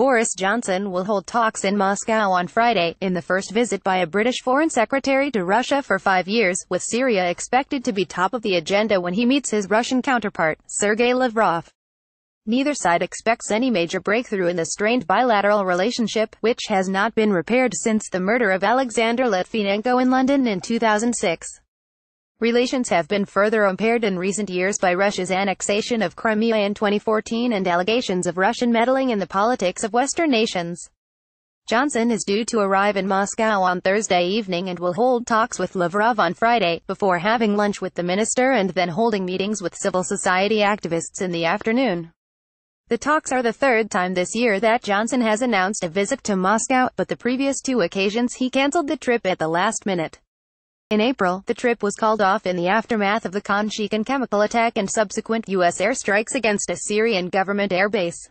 Boris Johnson will hold talks in Moscow on Friday, in the first visit by a British Foreign Secretary to Russia for 5 years, with Syria expected to be top of the agenda when he meets his Russian counterpart, Sergei Lavrov. Neither side expects any major breakthrough in the strained bilateral relationship, which has not been repaired since the murder of Alexander Litvinenko in London in 2006. Relations have been further impaired in recent years by Russia's annexation of Crimea in 2014 and allegations of Russian meddling in the politics of Western nations. Johnson is due to arrive in Moscow on Thursday evening and will hold talks with Lavrov on Friday, before having lunch with the minister and then holding meetings with civil society activists in the afternoon. The talks are the third time this year that Johnson has announced a visit to Moscow, but the previous two occasions he cancelled the trip at the last minute. In April, the trip was called off in the aftermath of the Khan Sheikhan chemical attack and subsequent U.S. airstrikes against a Syrian government airbase.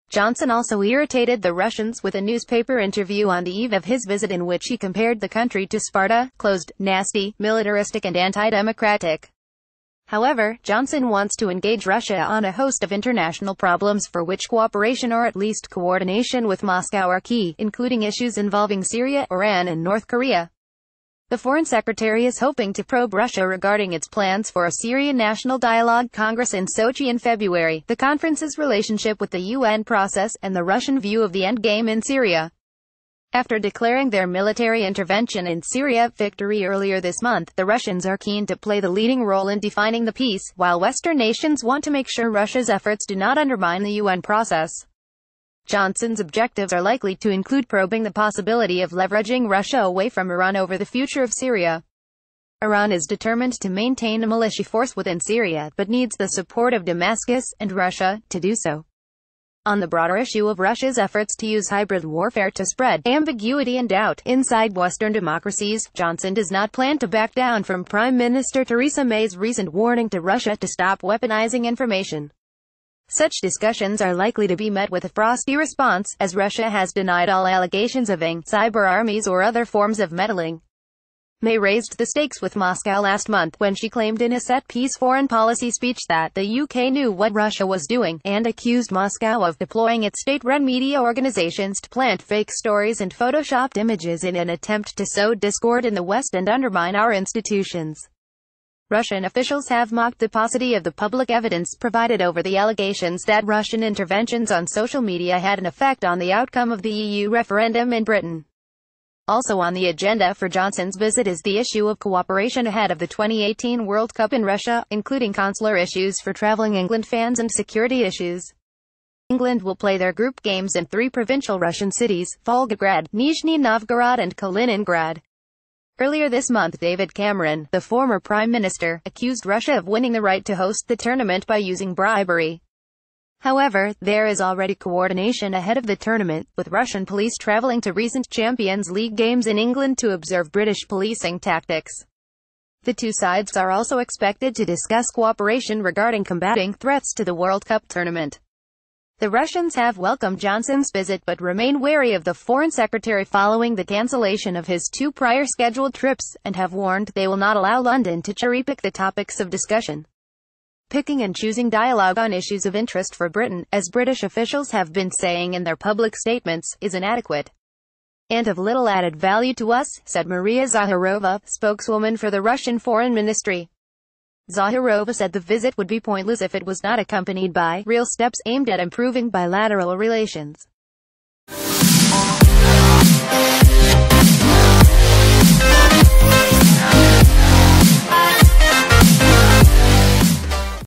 Johnson also irritated the Russians with a newspaper interview on the eve of his visit in which he compared the country to Sparta, closed, nasty, militaristic and anti-democratic. However, Johnson wants to engage Russia on a host of international problems for which cooperation or at least coordination with Moscow are key, including issues involving Syria, Iran and North Korea. The Foreign Secretary is hoping to probe Russia regarding its plans for a Syrian National Dialogue Congress in Sochi in February, the conference's relationship with the UN process, and the Russian view of the endgame in Syria. After declaring their military intervention in Syria victory earlier this month, the Russians are keen to play the leading role in defining the peace, while Western nations want to make sure Russia's efforts do not undermine the UN process. Johnson's objectives are likely to include probing the possibility of leveraging Russia away from Iran over the future of Syria. Iran is determined to maintain a militia force within Syria, but needs the support of Damascus and Russia to do so. On the broader issue of Russia's efforts to use hybrid warfare to spread ambiguity and doubt inside Western democracies, Johnson does not plan to back down from Prime Minister Theresa May's recent warning to Russia to stop weaponizing information. Such discussions are likely to be met with a frosty response, as Russia has denied all allegations of cyber armies or other forms of meddling. May raised the stakes with Moscow last month, when she claimed in a set-piece foreign policy speech that the UK knew what Russia was doing, and accused Moscow of deploying its state-run media organizations to plant fake stories and photoshopped images in an attempt to sow discord in the West and undermine our institutions. Russian officials have mocked the paucity of the public evidence provided over the allegations that Russian interventions on social media had an effect on the outcome of the EU referendum in Britain. Also on the agenda for Johnson's visit is the issue of cooperation ahead of the 2018 World Cup in Russia, including consular issues for traveling England fans and security issues. England will play their group games in 3 provincial Russian cities, Volgograd, Nizhny Novgorod and Kaliningrad. Earlier this month, David Cameron, the former Prime Minister, accused Russia of winning the right to host the tournament by using bribery. However, there is already coordination ahead of the tournament, with Russian police traveling to recent Champions League games in England to observe British policing tactics. The two sides are also expected to discuss cooperation regarding combating threats to the World Cup tournament. The Russians have welcomed Johnson's visit but remain wary of the Foreign Secretary following the cancellation of his 2 prior scheduled trips, and have warned they will not allow London to cherry-pick the topics of discussion. Picking and choosing dialogue on issues of interest for Britain, as British officials have been saying in their public statements, is inadequate and of little added value to us, said Maria Zakharova, spokeswoman for the Russian Foreign Ministry. Zakharova said the visit would be pointless if it was not accompanied by real steps aimed at improving bilateral relations.